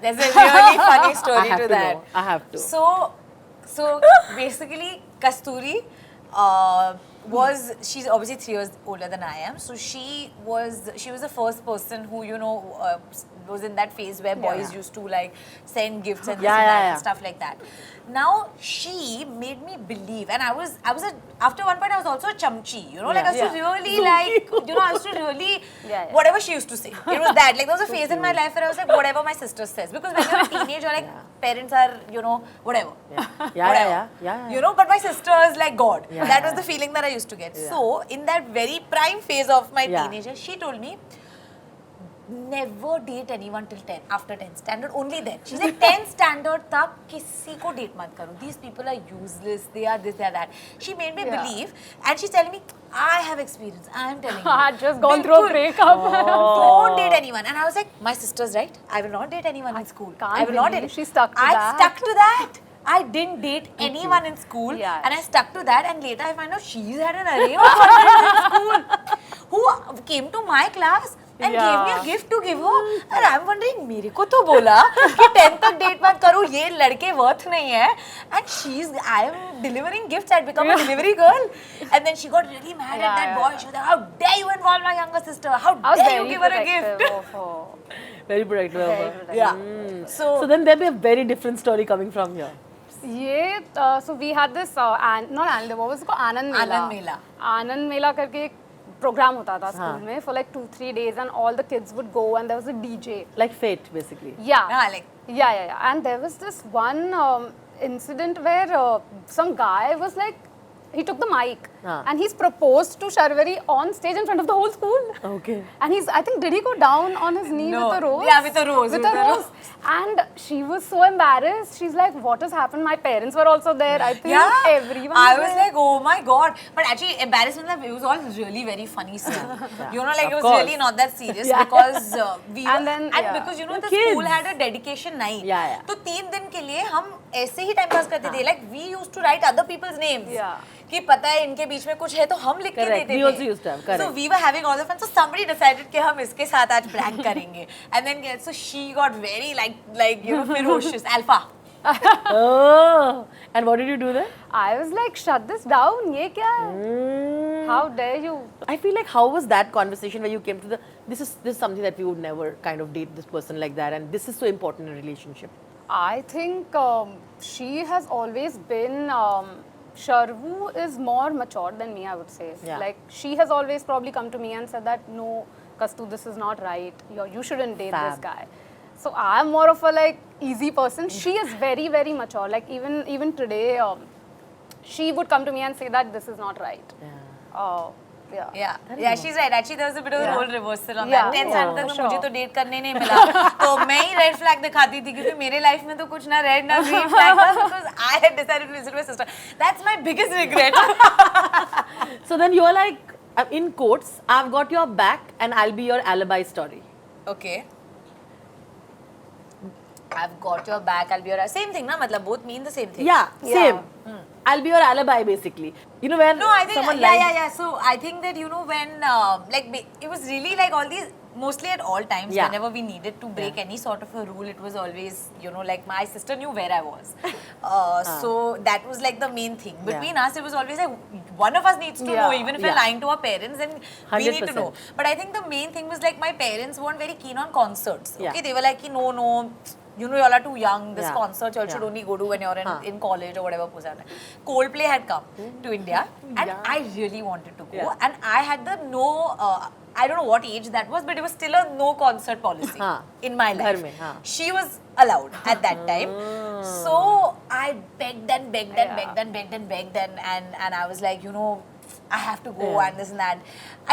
There's a really funny story have to to that. know. I have to. So basically, Kasturi she's obviously 3 years older than I am. So she was the first person who was in that phase where boys used to like send gifts and this and that and stuff like that. Now she made me believe, and I was after one point I was also a chamchi, like I used to really like, I used to really whatever she used to say. It was that, like there was a phase in my life where I was like whatever my sister says, because when you're a teenager, like parents are whatever, Yeah. but my sister is like God. That was the feeling that I used to get. So in that very prime phase of my teenager, she told me, never date anyone till 10, after 10 standard, only then. She's like, 10 standard tak kisi ko date mat karo. These people are useless, they are this, they are that. She made me believe, and she's telling me, I have experience, I am telling you. I had just gone through a breakup. Don't date anyone. And I was like, my sister's right, I will not date anyone in school. I will not date. She stuck to I that. stuck to that. I didn't date anyone in school, Yeah. and I stuck to that, and later I find out she's had an array of friends in school who came to my class and gave me a gift to give her, and I'm wondering, मेरे को तो बोला कि 10 तक date मत करो, ये लड़के worth नहीं है, and I am delivering gifts, I'd become a delivery girl, and then she got really mad at that boy. She was like, how dare you involve my younger sister? How dare you give her a gift? Very protective of her. Yeah. So then there'll be a very different story coming from here. So we had this not annual day, what was it called? Anand Mela. Anand Mela करके एक program होता था school में for like 2-3 days, and all the kids would go, and there was a DJ. Like fate, basically. Yeah. And there was this one incident where some guy was like, he took the mic and he's proposed to Sharvari on stage in front of the whole school. Okay. And I think, did he go down on his knee with a rose? Yeah, with a rose. With a rose. And she was so embarrassed. She's like, what has happened? My parents were also there. I think everyone I was was there. like, oh my God. But actually, embarrassment, it was all really very funny still. Like Of it was course. really not that serious because we And were, then, because the kids. school had a dedication night. Yeah. So 3 दिन के लिए हम ऐसे ही time pass करते थे. Like we used to write other people's names. Yeah. कि पता है इनके बीच में कुछ है तो हम लिख के Correct. देते थे. We also used to have, correct. So we were having all the fun. So somebody decided कि हम इसके साथ आज prank करेंगे. And then so she got very like ferocious, alpha. Oh, and what did you do then? I was like, shut this down. ये क्या है? How dare you? I feel like, how was that conversation where you came to this is something that we would never kind of date this person like that, and this is so important in a relationship. I think she has always been. Sharvu is more matured than me, I would say. Yeah. Like, she has always probably come to me and said that, no, Kastu, this is not right. You shouldn't date this guy. So I'm more of a like easy person. She is very, very mature. Like even today, she would come to me and say that this is not right. Yeah, she's right. Actually, there was a bit of a role reversal on Yeah. that. 10 साल तक sure. मुझे तो date करने नहीं मिला, तो मैं ही red flag दिखाती थी क्योंकि मेरे लाइफ में तो कुछ ना रेड ना ग्रीन फ्लैग था, because I had decided to visit my sister. That's my biggest regret. So then you're like, in quotes, I've got your back and I'll be your alibi story. Okay. I've got your back. I'll be your same thing, na? मतलब both mean the same thing. Yeah, same. I'll be your alibi basically. You know where No, I think someone yeah. So I think that when it was really like all these, mostly at all times, Yeah. whenever we needed to break any sort of a rule, it was always like my sister knew where I was. So that was like the main thing. Between us, it was always like one of us needs to know, even if we're lying to our parents, then we need to know. 100%. But I think the main thing was like my parents weren't very keen on concerts. Okay, Yeah. they were like, no. You all are too young. This Yeah. concert you should only go to when you're in college or whatever. Coldplay had come to India, and I really wanted to go. Yeah. And I had the I don't know what age that was, but it was still a no concert policy in my life. Ghar mein, She was allowed at that time. So I begged and begged and begged and begged and begged and I was like, I have to go and this and that.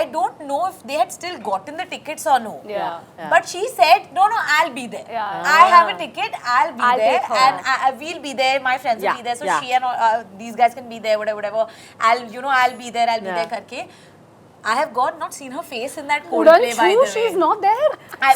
I don't know if they had still gotten the tickets or no. Yeah. But she said, no, I'll be there. Yeah. I have a ticket, I'll be there, take her. and we'll be there. My friends will be there, so she and these guys can be there, whatever. I'll be there, there. Karke. I have not seen her face in that Coldplay, by the way. She's not there.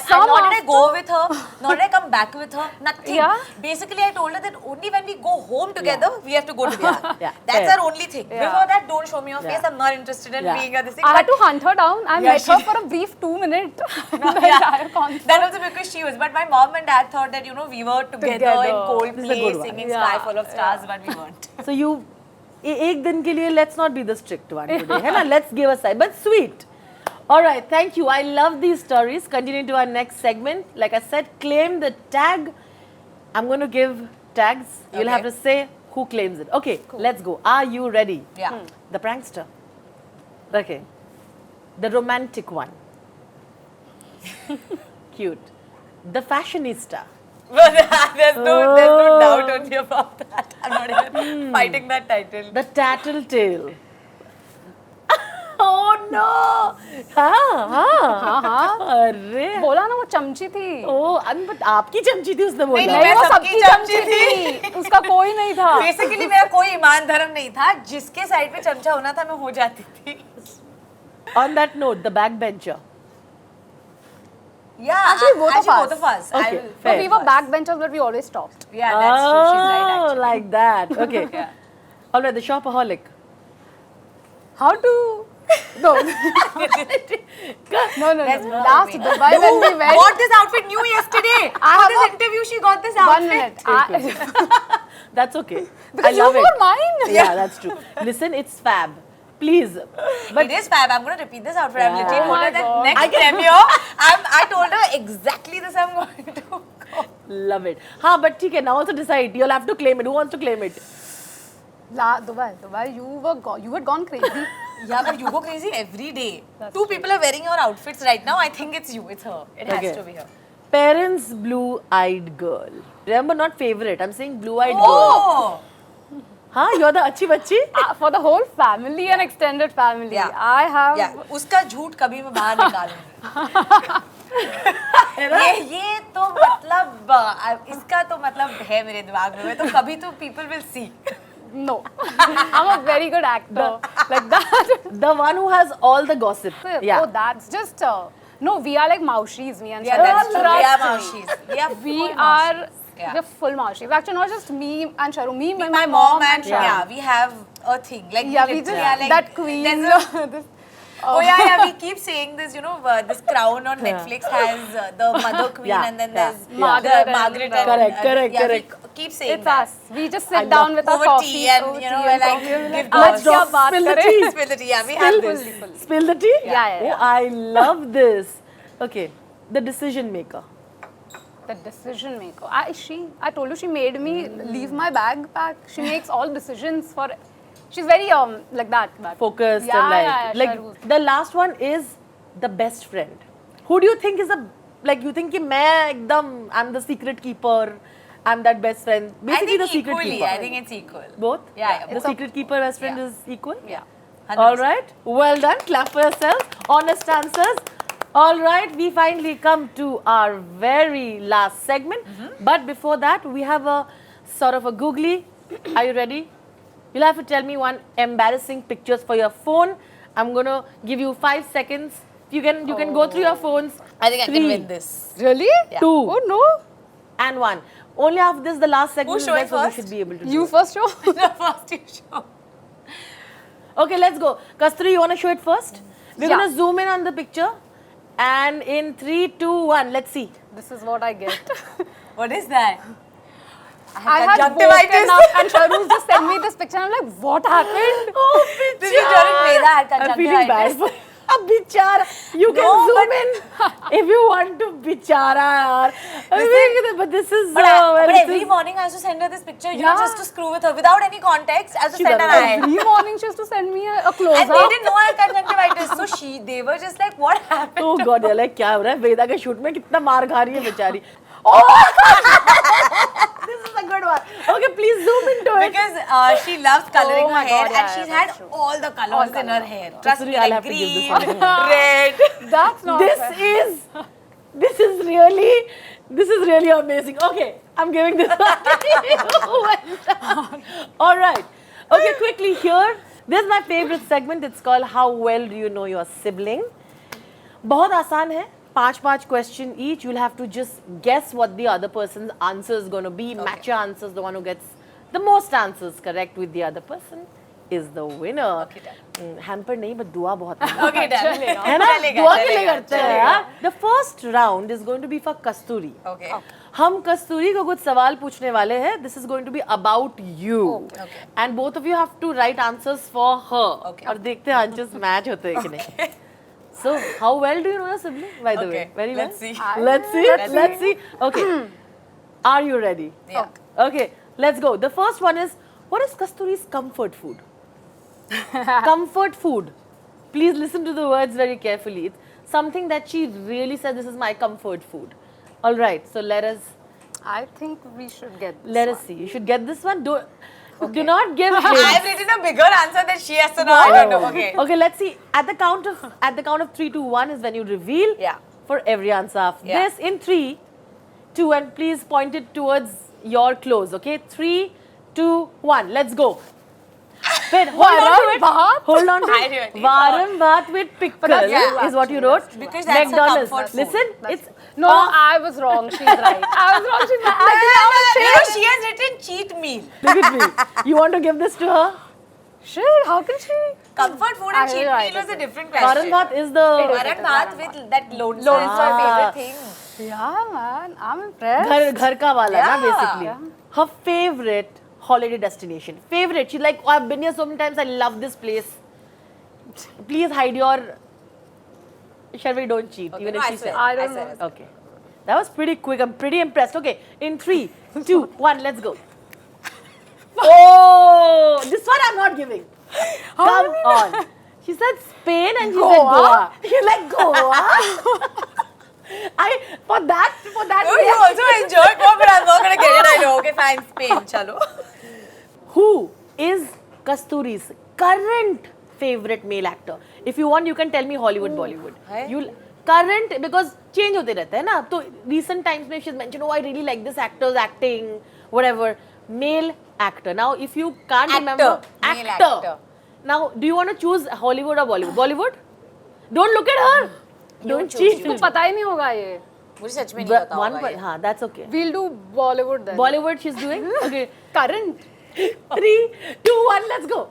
Nor did I go with her, nor did I come back with her, nothing. Yeah. Basically, I told her that only when we go home together, we have to go together. Yeah. That's Fair. our only thing. Before that, don't show me your face. I'm not interested in being at this thing. I had to hunt her down. I met she her did. for a brief 2 minutes. Entire concert. That was because she was. But my mom and dad thought that, we were together in Coldplay singing Sky Full of Stars, but we weren't. So you, ek din ke liye, let's not be the strict one today. है ना? Let's give a side, but sweet. All right, thank you. I love these stories. Continuing to our next segment. Like I said, claim the tag. I'm going to give tags. You'll have to say who claims it. Okay, let's go. Are you ready? Yeah. The prankster. Okay. The romantic one. Cute. The fashionista. There's no doubt on me about that. I'm not even fighting that title. The tattletale. Oh no! हाँ. अरे. बोला ना वो चमची थी. Oh, but आपकी चमची थी उसने बोला. नहीं, वो सबकी सबकी चमची चमची थी. उसका कोई नहीं था. Basically मेरा कोई ईमान धर्म नहीं था. जिसके साइड पे चमचा होना था मैं हो जाती थी. On that note, the backbencher. Yeah, Actually, both of us. Okay, So fair. we were backbenchers, but we always talked. Yeah, that's true. She's right, Oh, actually. like that. Okay. All right, the shopaholic. How to? No. No. Let's move Last away. Dubai when we went. Got this outfit new yesterday. For this interview, she got this 1 outfit. minute. That's okay. Because I love you it. wore mine. Yeah, that's true. Listen, it's fab. Please. But it is fab. I'm going to repeat this outfit. I'm literally Oh told my her that God. next premiere, I told her exactly this I'm going to go. Love it. हाँ, but ठीक है. Now also decide. You'll have to claim it. Who wants to claim it? Dubai, you had gone crazy. Yeah, but you go crazy every day. Two people are wearing your outfits right now. I think it's you. It's her. It has to be her. Parents' blue-eyed girl. Remember, not favorite. I'm saying blue-eyed girl. Oh! Huh? You're the achhi bachchi? For the whole family and extended family. Yeah. I have. Yeah. उसका झूठ कभी मैं बाहर निकालूंगी. ये तो मतलब इसका तो मतलब है मेरे दिमाग में तो कभी तो people will see. No. I'm a very good actor. Like that. The one who has all the gossip. Yeah. Oh, that's just. No, we are like maushis, me and Yeah, Sharvari. that's true. We are Trust me. maushis. We full are maushis. Yeah. we're full maushis. Actually, not just me and Sharu. Me, My mom and yeah, we have a thing like Yeah, we literally just are like that queen. This, oh yeah, we keep saying this. This Crown on Netflix has the Mother Queen, Yeah, and then yeah. there's Margaret Margaret. and- Correct. We keep saying It's that. us. We just sit down with our Over coffee tea and over we're tea like coffee. give Let's gossip. क्या बात Spill the करें? tea. Spill the tea. Yeah, we have this. Spill the tea? Yeah. Oh, I love this. Okay. The decision maker. The decision maker. I told you she made me leave my bag back. She makes all decisions for. She's very like that. Focused Yeah, and yeah, like Sharu. the last one is the best friend. Who do you think is the like you think कि मैं एकदम I'm the secret keeper, I'm that best friend. Basically the secret equally, keeper. I think it's equal. Both? Yeah. The secret keeper best friend is equal? Yeah. All right. Well done. Clap for yourselves. Honest answers. All right. We finally come to our very last segment. But before that, we have a sort of a googly. Are you ready? You'll have to tell me one embarrassing pictures for your phone. I'm going to give you 5 seconds. You can go through your phones. I think I can 3, win this. Really? 2, Oh no. and 1. Only after this, the last segment Who's is showing there, so we first? should be able to do You it. first show. The first you show. Okay, let's go. Kasturi, you want to show it first? We're Yeah. going to zoom in on the picture. And in 3, 2, 1, let's see. This is what I get. What is that? I had woken up and Shahruz just sent me this picture. I'm like, what happened? Oh, This is during Vedaa had I'm feeling bad conjunctivitis. for bichara. You can No, zoom in if you want to bichara yaar. But this is But well, this every is- morning I used to send her this picture, you know, Yeah. just to screw with her without any context. I used to She send her does an eye. Every morning she used to send me a And close-up. they didn't know I had conjunctivitis. So they were just like, what happened? Oh God, you're like क्या हो रहा है? वेदा के shoot में कितना मार खा रही है बेचारी. This is a good one. Okay, please zoom into it. Because she loves coloring Oh her my hair God, and yeah, she's that's had true. all the colors in her hair. Trust me, I'll like have to give this green, one. red. That's not fair. This is really amazing. Okay, I'm giving this one to you. All right. Okay, quickly here. This is my favorite segment. It's called How Well Do You Know Your Sibling? बहुत आसान है. 5 question each. You'll have to just guess what the other person's answer is going to be. Match your answers. The one who gets the most answers correct with the other person is the winner. Okay, done. Hamper नहीं, but दुआ बहुत है. Okay, done. है ना? चलेगा, दुआ के लिए चलेगा, करते हैं यार. The first round is going to be for Kasturi. Okay. हम कस्तूरी को कुछ सवाल पूछने वाले हैं. This is going to be about you. Okay. And both of you have to write answers for her. Okay. और देखते हैं answers match होते हैं कि नहीं. So, how well do you know your sibling, by the way? Okay, Very well? let's see. Let's see. Okay. Are you ready? Yeah. Okay, let's go. The first one is, what is Kasturi's comfort food? Comfort food. Please listen to the words very carefully. It's something that she really said, this is my comfort food. All right, so let us we should get this let us one. see. You should get this one. Do not give I've hints. written a bigger answer than she has to know. I don't know. Okay. Okay, let's see. At the count of 3, 2, 1 is when you reveal Yeah. for every answer after Yeah. this. In 3, 2, and please point it towards your close. Okay, 3, 2, 1. Let's go. Wait, hold on to it. Bhatt? Hold on to I it. really Varam Bhatt with pickle Yeah. is what you wrote. Because that's her McDonald's. comfort food. Listen, That's- it's No, I was wrong. She's right. I was wrong. She's right. You know, she has written cheat meal. look at me. You want to give this to her? Shit, how can she? Comfort food I and cheat will write meal was it. a different Varam question. Bhatt is the Varan Bhatt with that loneliness is my favorite thing. Yeah, man. I'm impressed. घर का वाला ना Yeah. basically. Her favorite holiday destination. Favorite. She's like, oh, I've been here so many times. I love this place. Please hide your. Sharvari, don't cheat. Okay, Even no, if I she swear. said. I don't swear. know. Okay. That was pretty quick. I'm pretty impressed. Okay. In 3, 2, 1, let's go. Oh, this one I'm not giving. Come on. She said Spain and she said Goa. You're like Goa. For that. Oh, you also enjoy Goa, but I'm not going to get it. I know. Okay, fine. Spain. Chalo. Who is Kasturi's current favorite male actor? If you want, you can tell me Hollywood, Bollywood. Hai? You'll current because change होते रहते हैं ना. तो recent times में she's mentioned, oh, I really like this actor's acting, whatever. Male actor. Now, if you can't remember, Male actor. Now, do you want to choose Hollywood or Bollywood? Bollywood? Don't look at her. Don't cheat. इसको पता ही नहीं होगा ये. मुझे सच में नहीं पता One होगा point. ये. हाँ, that's okay. We'll do Bollywood then. Bollywood she's doing. Okay. Current. 3, 2, 1, let's go.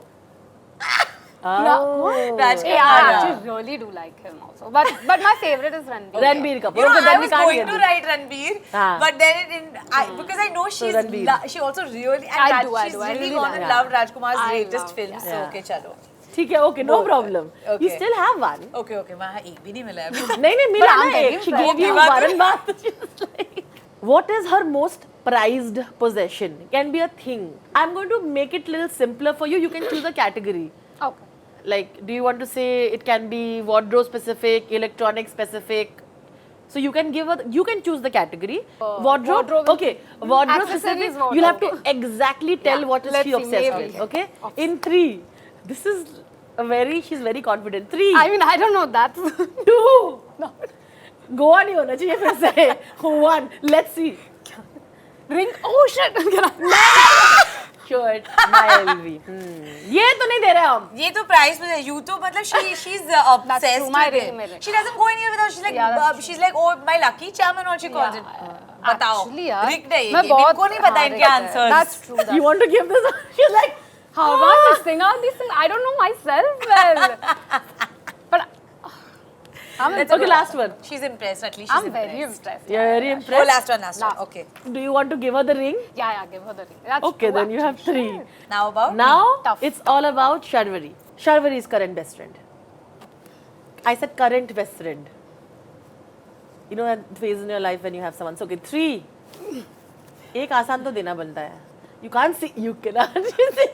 Oh. Raj Yeah, I actually really do like him also. But my favorite is Ranbir. Ranbir Kapoor. You know, Okay, then I we was can't going get to this. write Ranbir, Ah. but then because I know she's Ranbir. she also really and I do, she's I really really gone love and her. loved Rajkumar's I latest love, film. So yeah. okay, chalo. ठीक है, okay, no problem. Okay. You still have one. Okay, मैं एक भी नहीं मिला है. नहीं मिला I'm ना very एक. She impressed. gave you Okay, Varan Bhatt. She was like, what is her most prized possession? Can be a thing. I'm going to make it a little simpler for you. You can choose a category. Okay. Like, do you want to say it can be wardrobe specific, electronic specific? So you can give her, you can choose the category. Wardrobe. wardrobe. Okay. Wardrobe Accessories, specific. wardrobe. You'll have to exactly tell what is Let's she see, obsessed maybe. with. Okay. In 3. This is a very. She's very confident. 3. I mean, I don't know. That's 2. Go on, you know. फिर से 1. Let's see. ring. Oh shit! Shirt. My LV. ये तो नहीं दे रहे हम. ये तो price में है. You तो मतलब she's obsessed true. My with ring, my it. ring. She doesn't go anywhere without. She's like oh my lucky charm and all she calls it. बताओ. Actually, यार, Rigged है ये. मैं बहुत इनको नहीं पता हाँ, इनके rigged है. answers. That's true. That's You want to give this? She's like. How about this thing? I don't know myself well. But I'm Okay, last one. She's impressed at least. She's I'm very impressed. You're very Oh, impressed. last one. Okay. Do you want to give her the ring? Yeah, give her the ring. That's Okay, true, then you have 3. Now about Now Tough. it's all about Sharvari. Sharvari's current best friend. I said current best friend. You know that phase in your life when you have someone. So okay, 3. एक आसान तो देना बनता है. You can't see. You cannot see.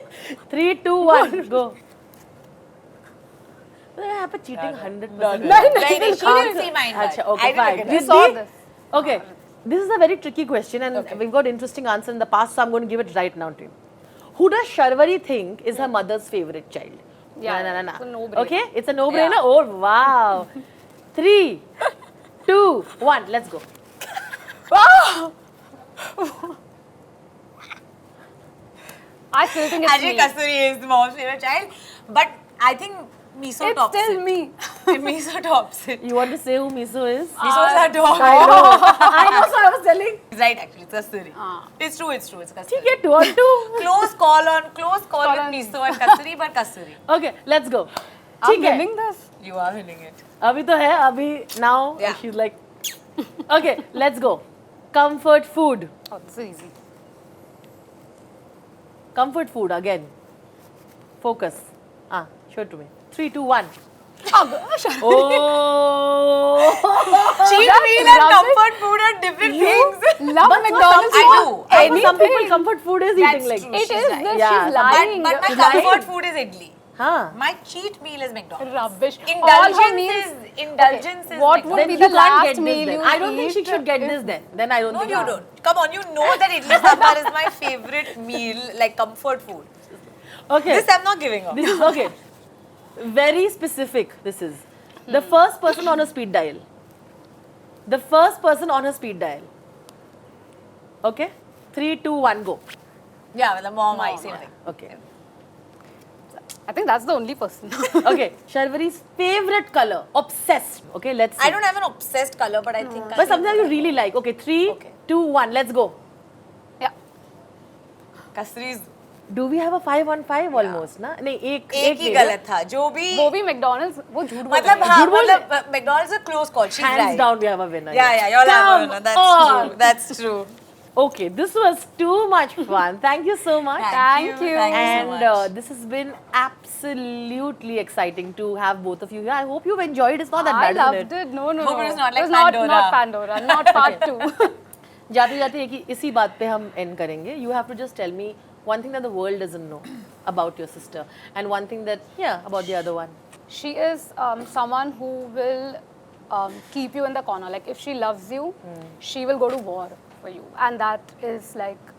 3, 2, 1, go. यहाँ पे cheating 100%. नहीं, she didn't see mine. अच्छा, but okay, I fine. didn't We get saw it. this. Okay, this is a very tricky question and we've got interesting answer in the past, so I'm going to give it right now to you. Who does Sharvari think is her mother's favorite child? Yeah, Na. it's a no-brainer. Okay, it's a no-brainer? Yeah. Oh, wow. 3, 2, 1, let's go. I still think it's Actually, me. Kasturi is the mom's favorite child, but I think Miso It's tops still it. me. Miso tops it. You want to say who Miso is? Miso's our dog. I know, so I was telling. He's right, actually, it's Kasturi. It's true, it's Kasturi. ठीक है, 2 on 2. Close call with Miso and Kasturi, but Kasturi. Okay, let's go. I'm ठीक है. winning this. You are winning it. अभी तो है, अभी now Yeah. she's like, okay, let's go. Comfort food. Oh, this is easy. Comfort food again. Focus. Show it to me. 3, 2, 1. Oh gosh. Oh. Cheat meal and comfort food are different things. Love But McDonald's. I do. And for some people, Anything. comfort food is That's eating like. true. It She's is right. this. Yeah, She's but lying. But my She's lying. comfort food is idli. Huh. My cheat meal is McDonald's. Rubbish. All Indulgence her meals. is indulgence is What McDonald's. would Then be you the can't last get this meal then. you I don't think she eat should get if- this then. Then I don't No, think. you don't. Come on, you know that idli sambar is my favorite meal, like comfort food. Okay. This I'm not giving up. This is okay. Very specific. This is the first person on a speed dial. The first person on a speed dial. Okay. 3, 2, 1, go. Yeah, the mom, I same thing. Okay. I think that's the only person. Okay. Sharvari's favorite color. Obsessed. Okay. Let's see. I don't have an obsessed color, but I think. But something you really like. Okay. 3, Okay. 2, 1. Let's go. Yeah. Kasturi's Do we have a 5 on 5 almost? ना? नहीं एक एक ही नहीं गलत था जो भी वो भी McDonald's वो झूठ बोल मतलब रही है. हाँ झूठ बोल मतलब McDonald's a close call. She's Hands right. down, we have a winner. Yeah, you all have a winner. That's on. true. That's true. Okay, this was too much fun. Thank you so much. Thank you. Thank you And so much. this has been absolutely exciting to have both of you here. I hope you've enjoyed. It's not that I bad, loved isn't it? it. No, no, Hope no. it was not like It was not Pandora. Pandora. Not part 2. जाते जाते एक ही इसी बात पे हम end करेंगे. You have to just tell me one thing that the world doesn't know about your sister, and one thing that about the other one. She is someone who will keep you in the corner. Like if she loves you, she will go to war for you, and that is like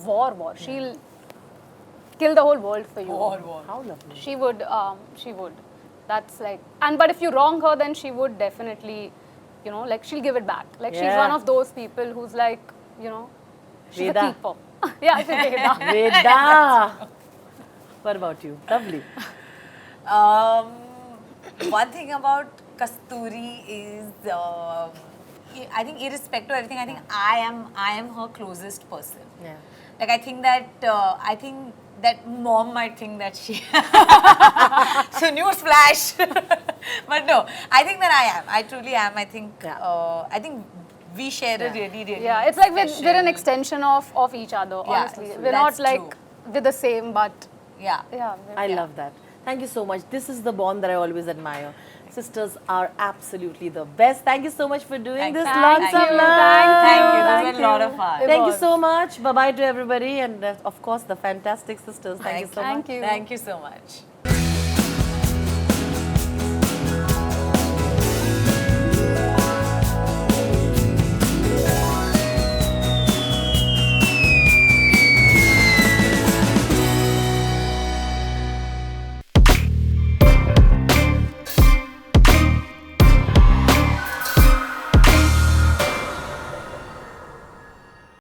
war. She'll kill the whole world for you. War. How lovely. She would. That's like. And but if you wrong her, then she would definitely, like she'll give it back. Like she's Yeah. one of those people who's like, she's Vedaa. a keeper. Yeah, she's Vedaa. Vedaa. What about you? Lovely. One thing about Kasturi is, I think irrespective of everything, I think I am her closest person. Yeah. Like I think that mom might think that she. So news flash, but no, I think that I am. I truly am. I think. I think we share a really. Yeah, it's like we're special- an extension of each other. Yeah, Honestly, we're that's not like true. we're the same, but Yeah. yeah. I love that. Thank you so much. This is the bond that I always admire. Sisters are absolutely the best. Thank you so much for doing Thank this. you. Lots Thank of you. love. Thank you. This Thank was a lot of you. fun. It Thank you was. so much. Bye bye to everybody, and of course the fantastic sisters. Thank you so much. Thank you. Thank you so much.